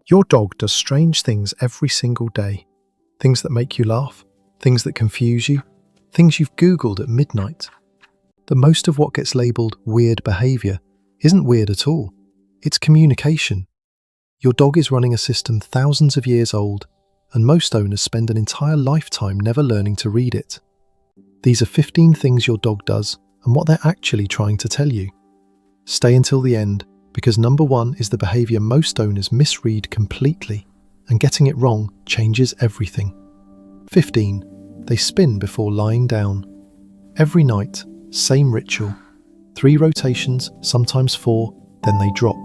Your dog does strange things every single day. Things that make you laugh, things that confuse you, things you've Googled at midnight. But most of what gets labelled weird behaviour isn't weird at all. It's communication. Your dog is running a system thousands of years old, and most owners spend an entire lifetime never learning to read it. These are 15 things your dog does and what they're actually trying to tell you. Stay until the end, because number 1 is the behaviour most owners misread completely, and getting it wrong changes everything. 15. They spin before lying down. Every night, same ritual. 3 rotations, sometimes 4, then they drop.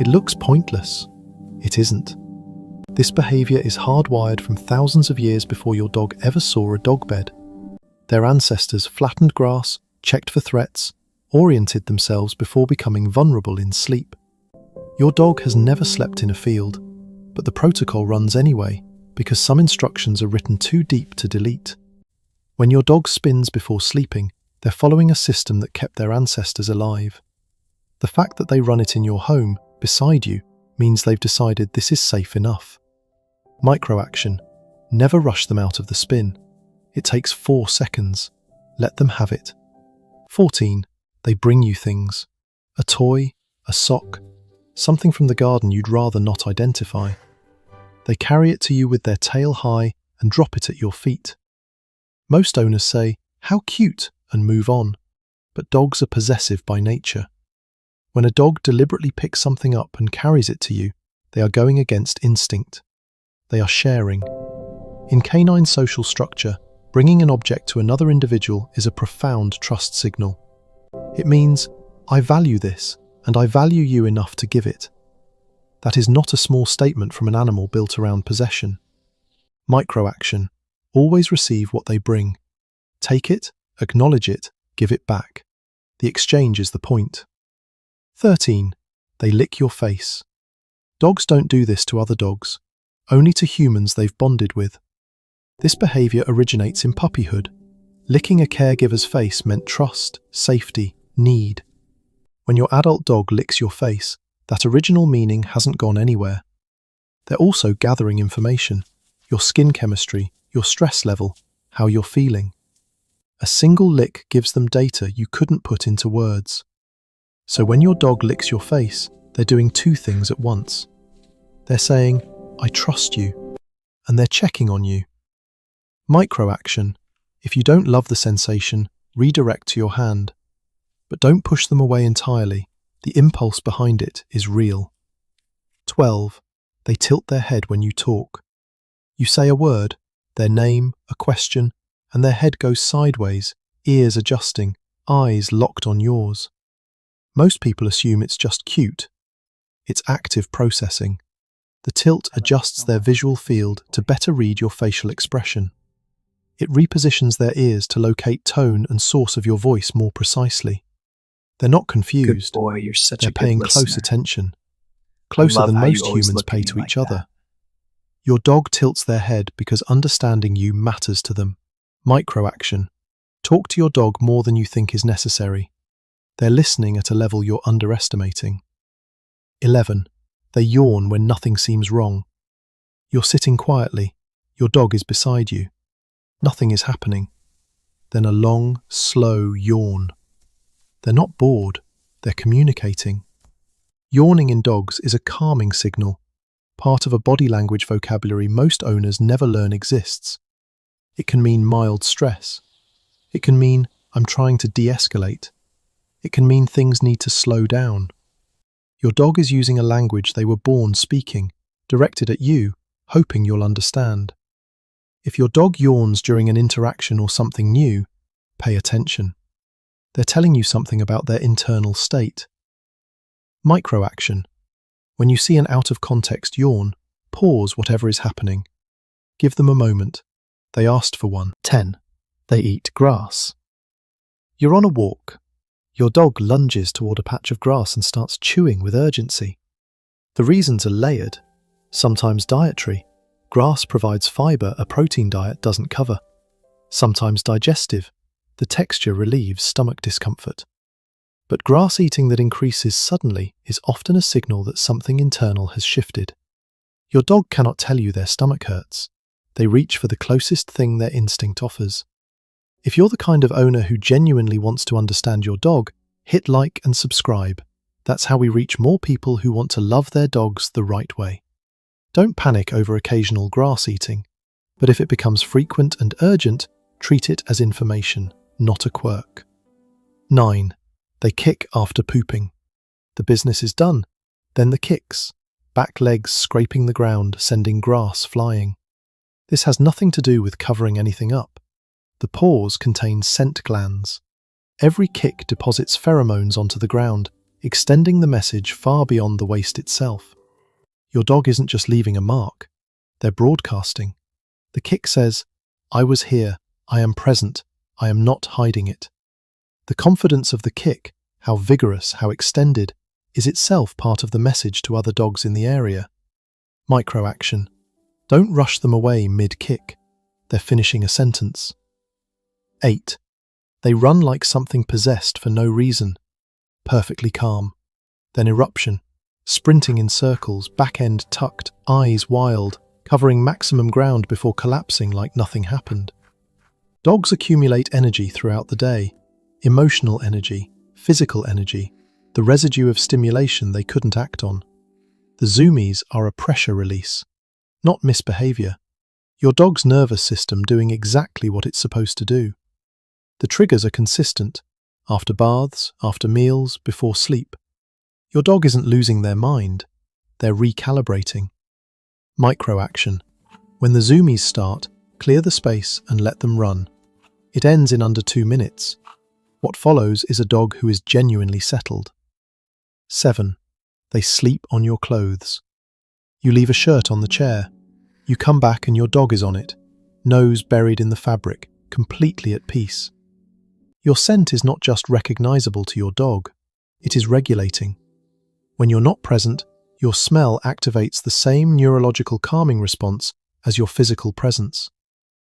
It looks pointless. It isn't. This behaviour is hardwired from thousands of years before your dog ever saw a dog bed. Their ancestors flattened grass, checked for threats, oriented themselves before becoming vulnerable in sleep. Your dog has never slept in a field, but the protocol runs anyway because some instructions are written too deep to delete. When your dog spins before sleeping, they're following a system that kept their ancestors alive. The fact that they run it in your home, beside you, means they've decided this is safe enough. Microaction. Never rush them out of the spin. It takes 4 seconds. Let them have it. 14. They bring you things. A toy, a sock, something from the garden you'd rather not identify. They carry it to you with their tail high and drop it at your feet. Most owners say, "How cute," and move on, but dogs are possessive by nature. When a dog deliberately picks something up and carries it to you, they are going against instinct. They are sharing. In canine social structure, bringing an object to another individual is a profound trust signal. It means, I value this, and I value you enough to give it. That is not a small statement from an animal built around possession. Microaction. Always receive what they bring. Take it, acknowledge it, give it back. The exchange is the point. 13. They lick your face. Dogs don't do this to other dogs, only to humans they've bonded with. This behaviour originates in puppyhood. Licking a caregiver's face meant trust, safety, need. When your adult dog licks your face, that original meaning hasn't gone anywhere. They're also gathering information, your skin chemistry, your stress level, how you're feeling. A single lick gives them data you couldn't put into words. So when your dog licks your face, they're doing 2 things at once. They're saying, I trust you, and they're checking on you. Microaction. If you don't love the sensation, redirect to your hand. But don't push them away entirely. The impulse behind it is real. 12. They tilt their head when you talk. You say a word, their name, a question, and their head goes sideways, ears adjusting, eyes locked on yours. Most people assume it's just cute. It's active processing. The tilt adjusts their visual field to better read your facial expression. It repositions their ears to locate tone and source of your voice more precisely. They're not confused. Good boy, you're such They're a good paying listener. close attention. Closer love than how you most always humans look at pay me to like each that. other. Your dog tilts their head because understanding you matters to them. Microaction. Talk to your dog more than you think is necessary. They're listening at a level you're underestimating. 11. They yawn when nothing seems wrong. You're sitting quietly. Your dog is beside you. Nothing is happening. Then a long, slow yawn. They're not bored. They're communicating. Yawning in dogs is a calming signal, part of a body language vocabulary most owners never learn exists. It can mean mild stress. It can mean, I'm trying to de-escalate. It can mean things need to slow down. Your dog is using a language they were born speaking, directed at you, hoping you'll understand. If your dog yawns during an interaction or something new, pay attention. They're telling you something about their internal state. Microaction. When you see an out-of-context yawn, pause whatever is happening. Give them a moment. They asked for one. 10. They eat grass. You're on a walk. Your dog lunges toward a patch of grass and starts chewing with urgency. The reasons are layered, sometimes dietary. Grass provides fiber a protein diet doesn't cover. Sometimes digestive. The texture relieves stomach discomfort. But grass eating that increases suddenly is often a signal that something internal has shifted. Your dog cannot tell you their stomach hurts. They reach for the closest thing their instinct offers. If you're the kind of owner who genuinely wants to understand your dog, hit like and subscribe. That's how we reach more people who want to love their dogs the right way. Don't panic over occasional grass eating, but if it becomes frequent and urgent, treat it as information, not a quirk. 9. They kick after pooping. The business is done. Then the kicks, back legs scraping the ground, sending grass flying. This has nothing to do with covering anything up. The paws contain scent glands. Every kick deposits pheromones onto the ground, extending the message far beyond the waste itself. Your dog isn't just leaving a mark, they're broadcasting. The kick says, "I was here, I am present, I am not hiding it." The confidence of the kick, how vigorous, how extended, is itself part of the message to other dogs in the area. Micro-action. Don't rush them away mid-kick. They're finishing a sentence. 8. They run like something possessed for no reason. Perfectly calm. Then eruption. Sprinting in circles, back end tucked, eyes wild, covering maximum ground before collapsing like nothing happened. Dogs accumulate energy throughout the day. Emotional energy, physical energy, the residue of stimulation they couldn't act on. The zoomies are a pressure release, not misbehavior. Your dog's nervous system doing exactly what it's supposed to do. The triggers are consistent, after baths, after meals, before sleep. Your dog isn't losing their mind, they're recalibrating. Micro-action. When the zoomies start, clear the space and let them run. It ends in under 2 minutes. What follows is a dog who is genuinely settled. 7. They sleep on your clothes. You leave a shirt on the chair. You come back and your dog is on it, nose buried in the fabric, completely at peace. Your scent is not just recognizable to your dog, it is regulating. When you're not present, your smell activates the same neurological calming response as your physical presence.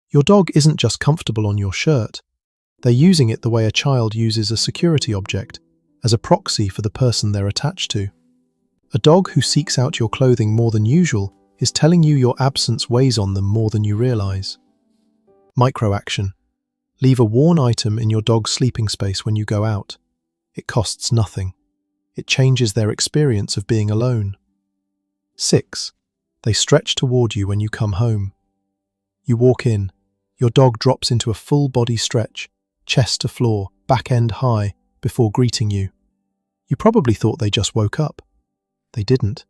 Your dog isn't just comfortable on your shirt, they're using it the way a child uses a security object, as a proxy for the person they're attached to. A dog who seeks out your clothing more than usual is telling you your absence weighs on them more than you realize. Micro-action. Leave a worn item in your dog's sleeping space when you go out. It costs nothing. It changes their experience of being alone. 6. They stretch toward you when you come home. You walk in. Your dog drops into a full body stretch, chest to floor, back end high, before greeting you. You probably thought they just woke up. They didn't.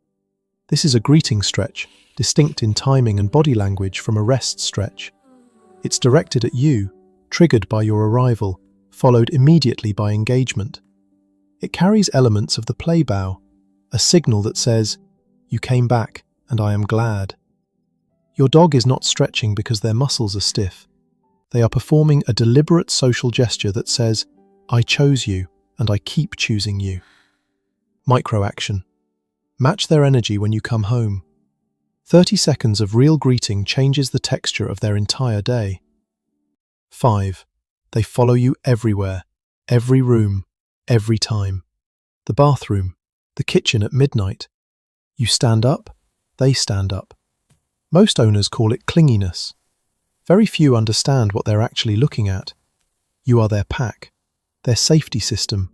This is a greeting stretch, distinct in timing and body language from a rest stretch. It's directed at you, triggered by your arrival, followed immediately by engagement. It carries elements of the play bow, a signal that says, "You came back, and I am glad." Your dog is not stretching because their muscles are stiff. They are performing a deliberate social gesture that says, "I chose you, and I keep choosing you." Micro-action. Match their energy when you come home. 30 seconds of real greeting changes the texture of their entire day. 5. They follow you everywhere, every room, every time. The bathroom, the kitchen at midnight. You stand up, they stand up. Most owners call it clinginess. Very few understand what they're actually looking at. You are their pack, their safety system,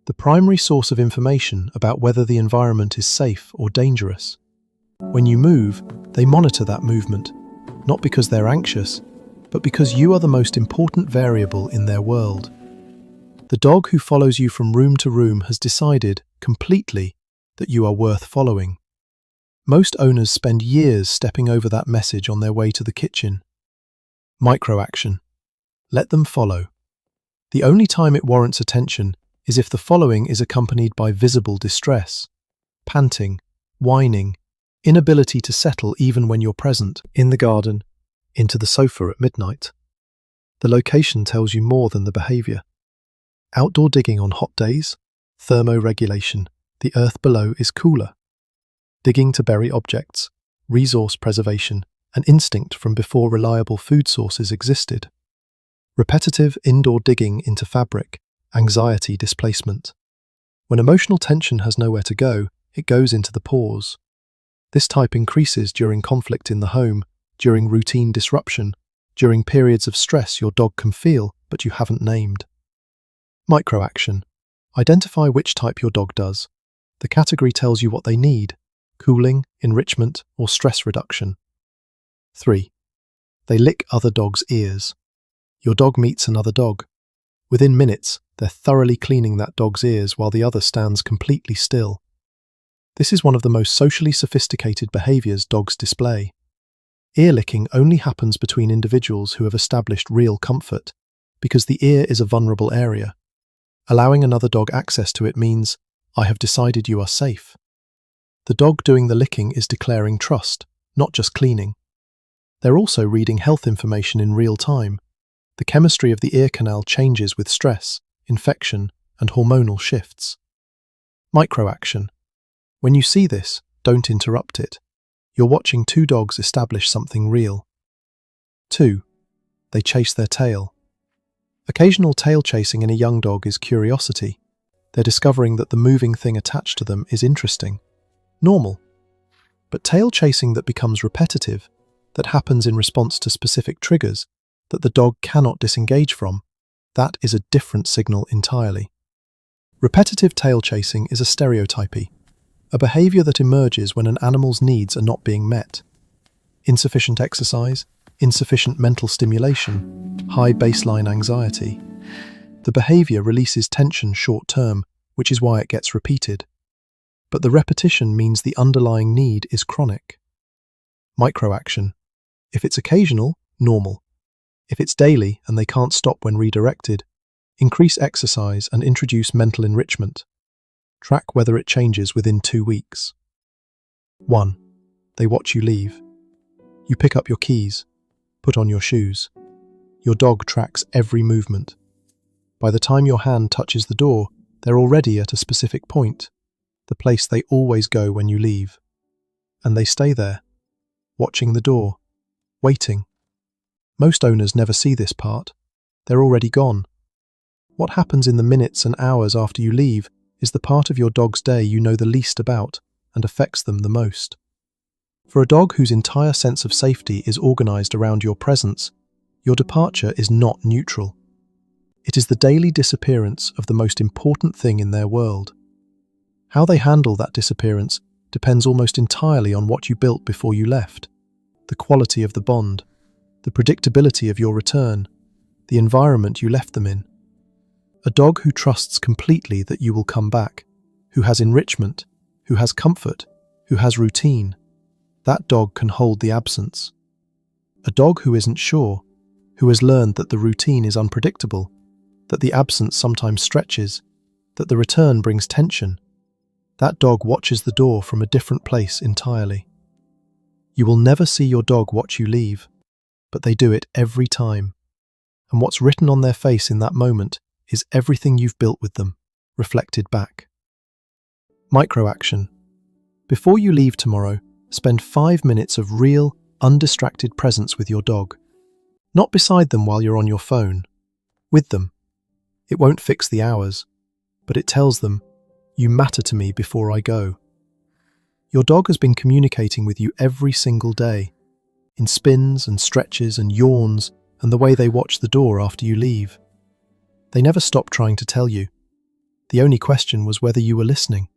the primary source of information about whether the environment is safe or dangerous. When you move, they monitor that movement, not because they're anxious, but because you are the most important variable in their world. The dog who follows you from room to room has decided, completely, that you are worth following. Most owners spend years stepping over that message on their way to the kitchen. Micro-action. Let them follow. The only time it warrants attention is if the following is accompanied by visible distress, panting, whining, inability to settle even when you're present, in the garden, into the sofa at midnight. The location tells you more than the behavior. Outdoor digging on hot days, thermoregulation, the earth below is cooler. Digging to bury objects, resource preservation, an instinct from before reliable food sources existed. Repetitive indoor digging into fabric, anxiety displacement. When emotional tension has nowhere to go, it goes into the paws. This type increases during conflict in the home, during routine disruption, during periods of stress your dog can feel but you haven't named. Microaction. Identify which type your dog does. The category tells you what they need: cooling, enrichment, or stress reduction. 3. They lick other dogs' ears. Your dog meets another dog. Within minutes, they're thoroughly cleaning that dog's ears while the other stands completely still. This is one of the most socially sophisticated behaviors dogs display. Ear licking only happens between individuals who have established real comfort, because the ear is a vulnerable area. Allowing another dog access to it means, I have decided you are safe. The dog doing the licking is declaring trust, not just cleaning. They're also reading health information in real time. The chemistry of the ear canal changes with stress, infection, and hormonal shifts. Microaction. When you see this, don't interrupt it. You're watching two dogs establish something real. 2. They chase their tail. Occasional tail chasing in a young dog is curiosity. They're discovering that the moving thing attached to them is interesting, normal. But tail chasing that becomes repetitive, that happens in response to specific triggers, that the dog cannot disengage from, that is a different signal entirely. Repetitive tail chasing is a stereotypy, a behavior that emerges when an animal's needs are not being met. Insufficient exercise, insufficient mental stimulation, high baseline anxiety. The behavior releases tension short-term, which is why it gets repeated. But the repetition means the underlying need is chronic. Microaction. If it's occasional, normal. If it's daily and they can't stop when redirected, increase exercise and introduce mental enrichment. Track whether it changes within 2 weeks. 1. They watch you leave. You pick up your keys, put on your shoes. Your dog tracks every movement. By the time your hand touches the door, they're already at a specific point, the place they always go when you leave. And they stay there, watching the door, waiting. Most owners never see this part. They're already gone. What happens in the minutes and hours after you leave is the part of your dog's day you know the least about and affects them the most. For a dog whose entire sense of safety is organized around your presence, your departure is not neutral. It is the daily disappearance of the most important thing in their world. How they handle that disappearance depends almost entirely on what you built before you left, the quality of the bond, the predictability of your return, the environment you left them in. A dog who trusts completely that you will come back, who has enrichment, who has comfort, who has routine, that dog can hold the absence. A dog who isn't sure, who has learned that the routine is unpredictable, that the absence sometimes stretches, that the return brings tension, that dog watches the door from a different place entirely. You will never see your dog watch you leave, but they do it every time. And what's written on their face in that moment is everything you've built with them, reflected back. Microaction. Before you leave tomorrow, spend 5 minutes of real, undistracted presence with your dog. Not beside them while you're on your phone, with them. It won't fix the hours, but it tells them, you matter to me before I go. Your dog has been communicating with you every single day, in spins and stretches and yawns and the way they watch the door after you leave. They never stopped trying to tell you. The only question was whether you were listening.